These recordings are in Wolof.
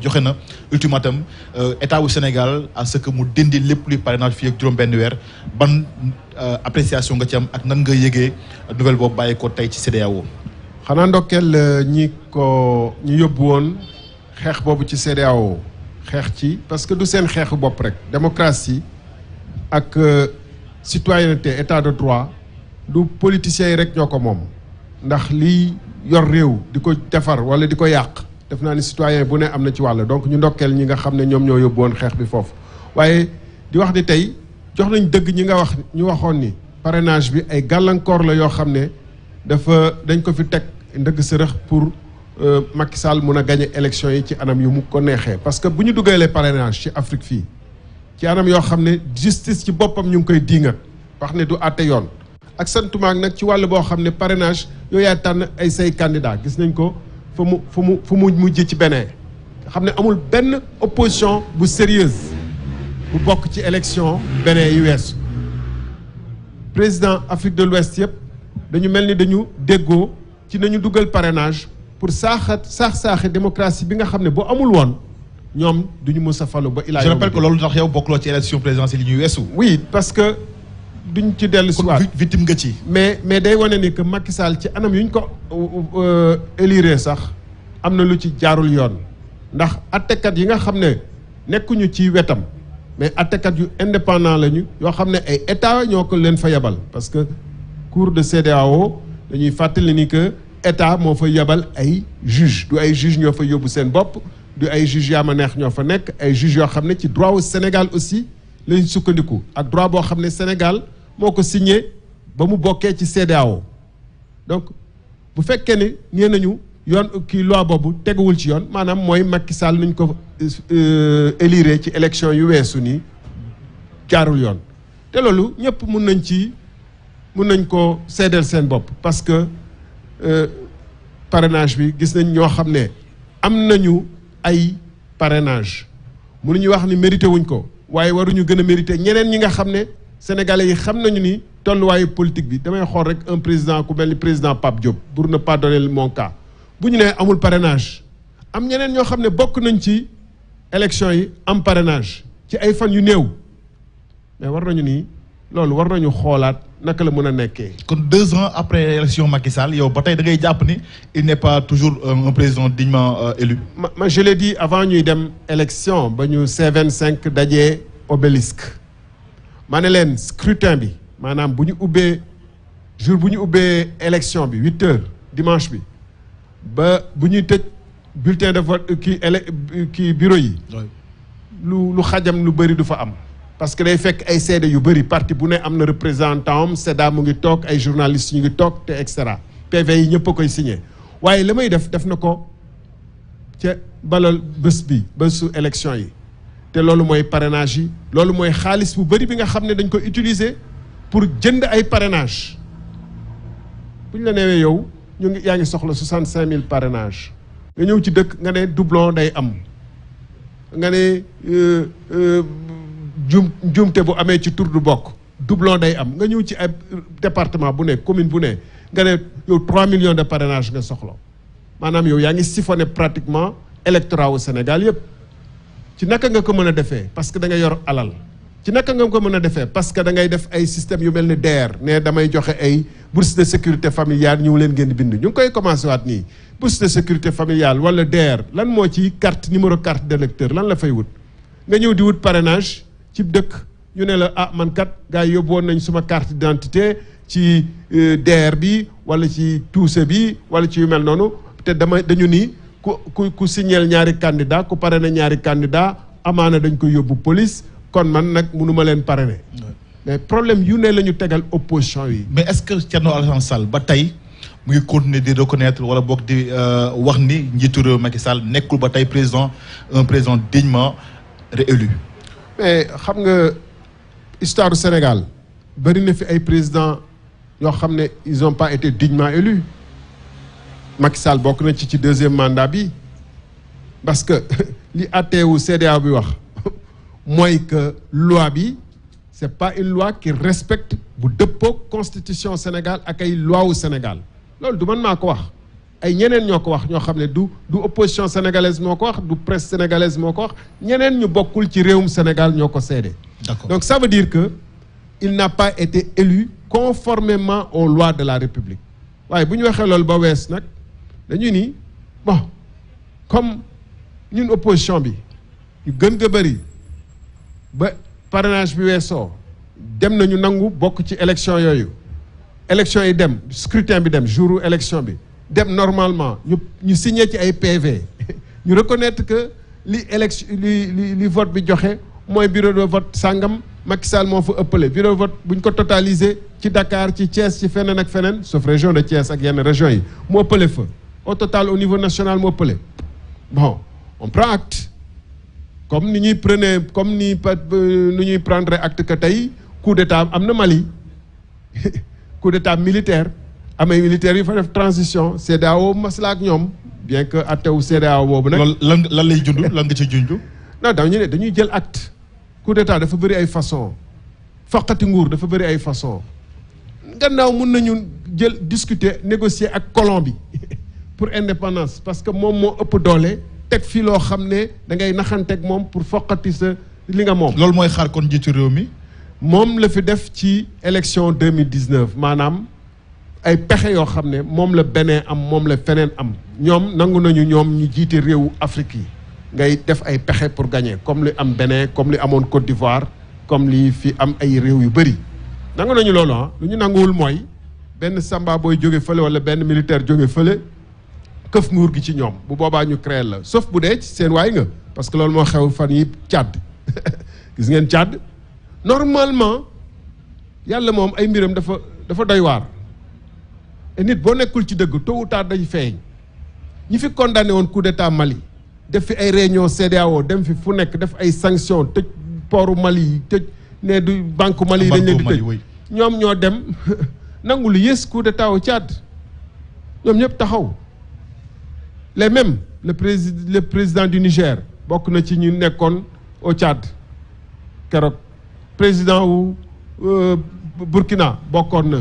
joxe na ultimatum état wu Sénégal à ce que mu dindi lépp luy parrainage fii ak juróom-benn weer ban appréciation nga ci am ak nan nga yëgee nouvelle boobu bàyyi ko tey ci CEDEAO. xanaa ndokkeel ñi yóbbu woon xeex boobu ci CEDEAO xeex ci parce que du seen xeexu bopp rek démocratie ak citoyenneté état de droit du politiciens yi rek ñoo ko moom ndax liy yor réew di ko defar wala di ko yàq def naa ni citoyen bu ne am na ci wàll donc ñu ndokkeel ñi nga xam ne ñoom ñoo yóbbu woon xeex bi foofu waaye di wax ni tey jox nañ dëgg ñi nga wax ñu waxoon ni parrainage bi ay gàllankoor la yoo xam ne dañ ko fi teg ndëgg sërëx pour Macky Sall mun a gagné élection yi ci anam yu mu ko neexee parce que bu ñu dugalee parrainage ci Afrique fii ci anam yoo xam ne justice ci boppam ñu ngi koy diingat wax ne du àtte yoon ak santumaak nag ci wàll boo xam ne parrainage yooyu yaa tànn ay say candidat gis nañ ko fu mu mujj ci beneen xam ne amul benn opposition bu sérieuse bu bokk ci élection beneen yi weesu président Afrique de l'Ouest yëpp dañu mel ni dañu déggoo ci nañu dugal parrainage pour saaxe démocratie bi nga xam ne bu amul woon ñoom duñu mës a falu ba ilaa je rappelle que loolu tax yow bokkuloo ci élection présidentielle yi ñuy weesu. oui parce que duñ ci dellu si waat victime nga ci. mais day wane ni que Macky Sall ci anam yu ñu ko élire sax am na lu ci jaarul yoon ndax attekat yi nga xam ne nekkuñu ci wetam mais attekat yu indépendant lañu yoo xam ne ay état ñoo ko leen fa yebal parce que cour de CEDEAO dañuy fàttali ni que état moo fa yebal ay juge du ay juge ñoo fa yóbbu seen bopp du ay juge yaa ma neex ñoo fa nekk ay juge yoo xam ne ci droit au Sénégal aussi lañ sukkandiku ak droit boo xam ne Sénégal moo ko signé ba mu bokkee ci CEDEAO donc bu fekkee ni nee nañu yoon kii loi boobu teguwul ci yoon maanaam mooy Macky Sall nuñ ko élire ci élection yu weesu nii jaarul yoon te loolu ñëpp mun nañ ko seedeel seen bopp parce que parrainage bi gis nañ ñoo xam ne am nañu ay parrainage mënuñu wax ni mérité wuñ ko waaye waruñu gën a mérité ñeneen ñi nga xam ne sénégalais yi xam nañu ni tolluwaayu politique bi damay xool rek un président ku mel ni président Pape Diop pour ne pas donner mon cas bu ñu nee amul parrainage am ñeneen ñoo xam ne bokk nañ ci élection yi am parrainage ci ay fan yu néew mais war nañu ni loolu war nañu xoolaat naka la mën a nekkee. kon 2 ans après l'élection Macky Sall yow ba tey da ngay jàpp ni il n'est pas toujours un président dignement élu. ma je l'ai dit avant ñuy dem élection ba ñu C25 dajee obélisque ma ne leen scrutin bi maanaam bu ñu ubbee élection bi 8 heures dimanche bi ba bu ñuy tëj bulletin de vote kii bureau yi. lu xajam lu bëri du fa am. parce que day fekk ay seede yu bëri parti bu ne am na représentant am SEDA mu ngi toog ay journalistes ñu ngi toog te et cetera PV yi ñëpp a koy signé waaye li may def na ko ca balal bésu élection yi te loolu mooy parrainage yi loolu mooy xaalis bu bëri bi nga xam ne dañ ko utiliser pour jënd ay parrainage bu ñu la neewee yow yaa ngi soxla 65000 parrainage nga ñëw ci dëkk nga ne doublon day am nga ne njuumte bu amee ci tur du bokk doublon day am nga ñëw ci ay département bu ne commune bu ne nga ne yow 3 millions de parrainage nga soxla maanaam yow yaa ngi siphonné pratiquement électorat wu Sénégal yëpp ci naka nga ko mën a defee parce que da nga yor alal ci naka nga ko mën a defee parce que da ngay def ay système yu mel ni DER ne damay joxe ay bourse de sécurité familiale ñu leen ngeen di bind ñu ngi koy commencé waat nii bourse de sécurité familiale wala DER lan moo ci numéro carte d'électeur lan la fay wut nga ñëw di wut parrainage ci dëkk ñu ne la man kat gars yi yóbbu woon nañ suma carte d'identité ci DER bi wala ci tuuse bi wala ci yu mel noonu te dañu ni ku signeel ñaari candidat ku parrainé ñaari candidat amaana dañ koy yóbbu police kon man nag mënuma leen parrainer mais problème yu ne la ñu tegal opposition yi. mais est-ce que Thierno Alassane Sall ba tey mu ngi continuer di reconnaître wala boog di wax ni njiitu réew Macky Sall nekkul ba tey un président dignement réélu. mais xam nga histoire du Sénégal bëri na fi ay présidents yoo xam ne ils ont pas été dignement élus Macky Sall bokk na ci 2e mandat bi parce que li àtteewu CEDEAO bi wax mooy que loi bi c'est pas une loi qui respecte bu dëppoo constitution Sénégal ak ay loi wu Sénégal loolu du man maa ko wax ay ñeneen ñoo ko wax ñoo xam ne du opposition sénégalaise moo ko wax du presse sénégalaise moo ko wax ñeneen ñu bokkul ci réewum Sénégal ñoo ko seede. D'accord. Donc ça veut dire que il n'a pas été élu conformément aux lois de la République waaye bu ñu waxee loolu ba wees nag dañuy ni bon comme ñun opposition bi ñu gën nga bëri ba parrainage bi weesoo dem nañu nangu bokk ci élection yooyu élection yi dem scrutin bi dem jouru élection bi dem normalement ñu signé ci ay PV ñu reconnaître que li élection li vote bi joxe mooy bureau de vote sàngam Macky Sall moo fa ëppale bureau de vote bu ñu ko totalisé ci Dakar ci Thiès ci feneen ak feneen sauf région de Thiès ak yenn régions yi mu ëppale fa au total au niveau national mu ëppale bon on prend acte comme ni ñuy prendre acte que tey coup d'état am na Mali coup d'état militaire amay militaires yu fa def transition CEDEAO masla ak ñoom bien que attewu CEDEAO boobu nag. loolu lan lay junj lan nga ci junj. non dañu ne dañuy jël acte coup d'état dafa bëri ay façon faqati nguur dafa bëri ay façon gannaaw mun nañu jël discuter négocier ak colon bi pour indépendance parce que moom moo ëpp doole teg fii loo xam ne da ngay naxanteeg moom pour foqati sa li nga moom. loolu mooy xaar kon jiitu réew mi. moom la fi def ci élection 2019 maanaam ay pexe yoo xam ne moom la Bénin am moom la feneen am ñoom nangu nañu ñoom ñu jiite réewu Afrique yi ngay def ay pexe pour gagner comme li am Bénin comme li amoon Côte d'Ivoire comme li fi am ay réew yu bëri nangu nañu loolu lu ñu nanguwul mooy benn samba booy jóge fële wala benn militaire jóge fële këf nguur gi ci ñoom bu boobaa ñu créer la sauf bu dee ci seen waay nga parce que loolu moo xew fan yi Tchad gis ngeen Tchad normalement yàlla moom ay mbiram dafa doy waar et nit boo nekkul ci dëgg tôt ou tard day feeñ ñi fi condamné woon coup d'état Mali def fi ay réunion CEDEAO dem fi fu nekk def ay sanctions tëj pooru Mali yi tëj ne du banque Mali yi dañ leen di tëj ñoom ñoo dem nangu lu yées coup d'état au Tchad ñoom ñëpp taxaw les mêmes le président du Niger bokk na ci ñu nekkoon au Tchad keroog président wu Burkina bokkoon na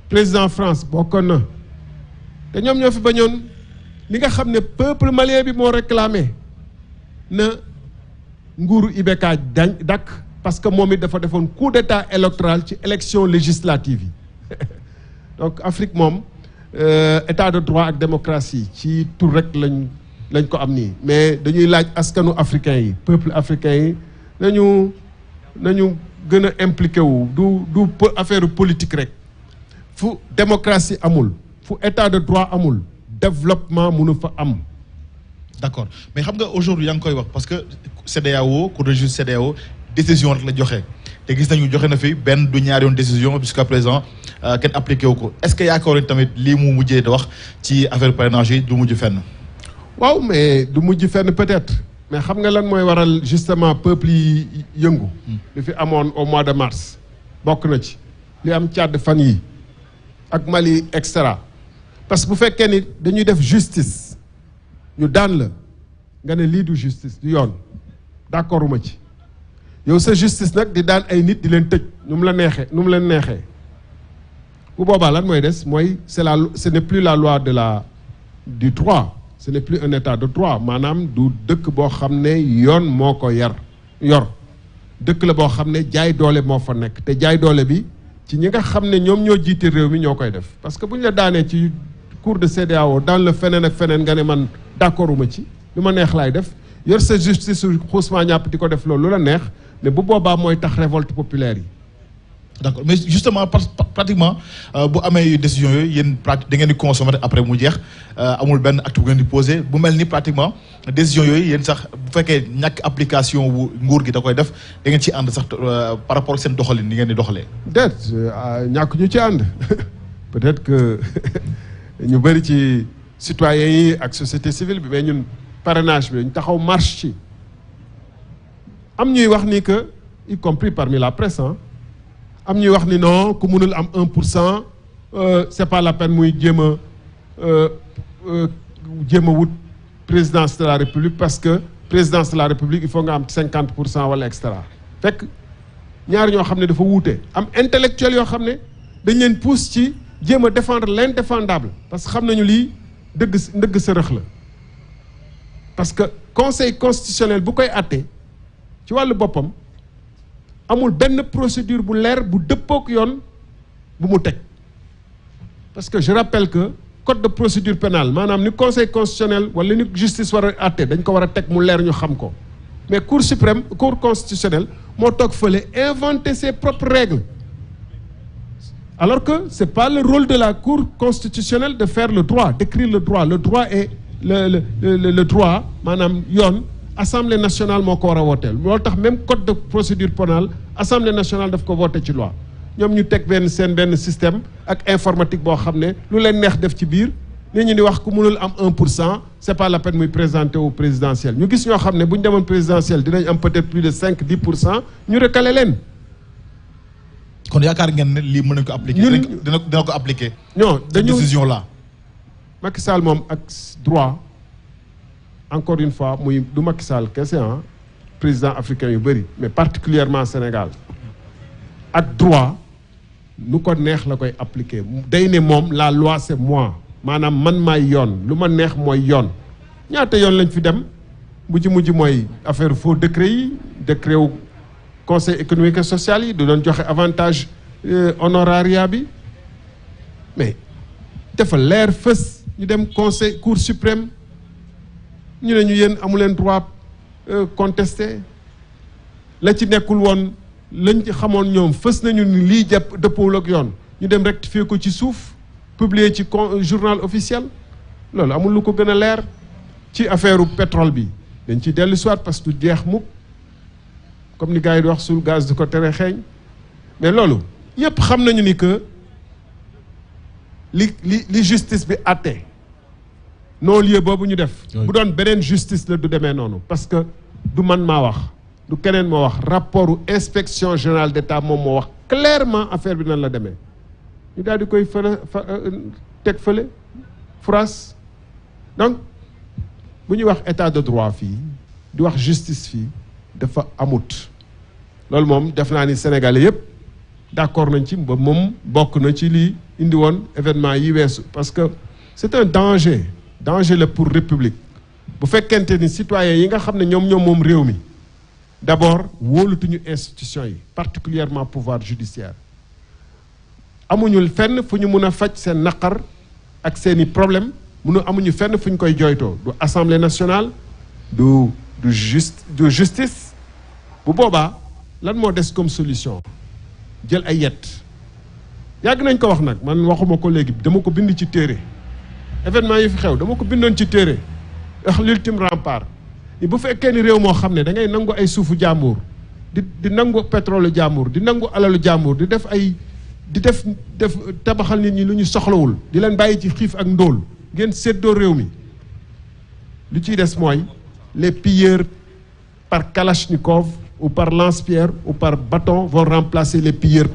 président France bokkoon na te ñoom ñoo fi bañoon li nga xam ne peuple malien bi moo réclamé na nguuru IBK dakk parce que moom it dafa defoon coup d'état électoral ci élection législative yi donc Afrique moom état de droit ak démocratie ci tur rek lañ ko am nii mais dañuy laaj askanu africain yi peuple africain yi nañu gën a impliqué wu du affaire politique rek fu démocratie amul fu état de droit amul développement mënu fa am. d'accord mais xam nga aujourd'hui yaa ngi koy wax parce que CEDEAO Cour de justice CEDEAO décision rek la joxe te gis nañu joxe na fi benn du ñaari yoon décision jusqu'à présent kenn appliqué wu ko est-ce que yaakaaroon tamit lii mu mujjee da wax ci affaire parrainage yi du mujj fenn. waaw mais du mujj fenn peut-être mais xam nga lan mooy waral justement peuple yi yëngu. li fi amoon au mois de mars bokk na ci li am Tchad fan yi ak Mali extra parce que bu fekkee ni dañuy def justice ñu daan la nga ne lii du justice du yoon d'accord ma ci yow sa justice nag di daan ay nit di leen tëj nu mu leen neexee bu boobaa lan mooy des mooy ce n'est plus la loi du droit ce n'est plus un état de droit maanaam du dëkk boo xam ne yoon moo ko yor dëkk la boo xam ne jaay doole moo fa nekk te jaay doole bi ci ñi nga xam ne ñoom ñoo jiite réew mi ñoo koy def parce que bu ñu la daanee ci cour de CEDEAO daan la feneen ak feneen nga ne man d'accorduma ci lu ma neex laay def yor sa justice su xuusmaa ñàpp di ko def loolu lu la neex mais bu boobaa mooy tax révolte populaire yi. d'accord mais justement pratiquement bu amee décision yooyu yéen da ngeen di consommer après mu jeex amul benn acte bu ngeen di posé bu mel ni pratiquement décision yooyu yéen sax bu fekkee ñàkk application wu nguur gi da koy def da ngeen ci ànd sax par rapport ak seen doxalin ni ngeen di doxalee. déet ñàkk ñu ci ànd peut-être que ñu bëri ci citoyens yi ak société civile bi mais ñun parrainage bi ñu taxaw marche ci am ñuy wax ni que y compris parmi la presse am ñuy wax ni non ku mënul am 1% c'est pas la peine muy jéem a wut présidence de la République parce que présidence de la République il faut nga am 50% wala extra fekk ñaar ñoo xam ne dafa wuute am intellectuel yoo xam ne dañ leen pousse ci jéem a défendre l'indéfendable parce que xam nañu lii ndëgg sërëx la parce que conseil constitutionnel bu koy àtte ci wàllu boppam amul benn procédure bu leer bu dëppook yoon bu mu teg parce que je rappelle que code de procédure pénale maanaam ni conseil constitutionnel wala ni justice war a àtte dañ ko war a teg mu leer ñu xam ko mais cour suprême cour constitutionnelle moo toog fële inventer ses propres règles alors que c'est pas le rôle de la cour constitutionnelle de faire le droit d'écrire le droit est le droit maanaam yoon assemblée nationale moo ko war a wooteel loolu tax même code de procédure pénale assemblée nationale daf ko voté ci loi ñoom ñu teg benn système ak informatique boo xam ne lu leen neex def ci biir nit ñi di wax ku mënul am 1% c'est pas la peine muy présenter au présidentiel ñu gis ñoo xam ne bu ñu demoon présidentiel dinañ am peut-être plus de 5-10% ñu recalé leen. kon yaakaar ngeen ne lii mën nañu ko appliquer. dina ko appliquer. non dañu décision là. Macky Sall moom ak droit encore une fois muy du Macky Sall kese président africain yu bëri mais particulièrement Sénégal ak droit nu ko neex la koy appliquer day ne moom la loi c'est moi maanaam man maay yoon lu ma neex mooy yoon ñaata yoon lañ fi dem bu ci mujj mooy affaire faux décret yi décret wu conseil économique et social yi du doon joxe avantage honoraria bi mais dafa leer fës ñu dem conseil cour suprême ñu ne ñu yéen amu leen droit contester la ci nekkul woon lañ ci xamoon ñoom fës nañu ni lii jàpp dëppoowul ak yoon ñu dem rectifier ko ci suuf publier ci journal officiel loolu amul lu ko gën a leer ci affaire pétrole bi dañ ci dellu soit parce que du jeex mukk comme ni gars yi di wax suul gaz du ko tere xeeñ mais loolu ñëpp xam nañu ni que li justice bi àtte non lieu boobu ñu def bu doon beneen justice la du demee noonu parce que du man maa wax du keneen moo wax rapportu inspection générale d'État moom moo wax clairement affaire bi nan la demee ñu daal di koy teg fële France donc bu ñuy wax état de droit fii di wax justice fii dafa amut loolu moom def naa ni Sénégalais yëpp d'accord nañ ci ba moom bokk na ci lii indi woon événement yi weesu parce que c'est un danger la pour république bu fekkente ni citoyens yi nga xam ne ñoom moom réew mi d'abord wóolutuñu institutions yi particulièrement pouvoir judiciaire amuñu fenn fu ñu mun a faj seen naqar ak seeni problème amuñu fenn fu ñu koy jooytoo du assemblée nationale du justice bu boobaa lan moo des comme solution jël ay yet yàgg nañ ko wax nag man waxuma ko léegi dama ko bind ci téere événement yi fi xew dama ko bindoon ci téere wax l'ultime rempart bu fekkee ni réew moo xam ne da ngay nangu ay suufu jàmbur di nangu pétrole jàmbur di nangu alalu jàmbur di def tabaxal nit ñi lu ñu soxlawul di leen bàyyi ci xiif ak ndóol ngeen séddoo réew mi lu ciy des mooy les pilleurs par kalachnikov ou par lance-pierre ou par bâton vont remplacer les pilleurs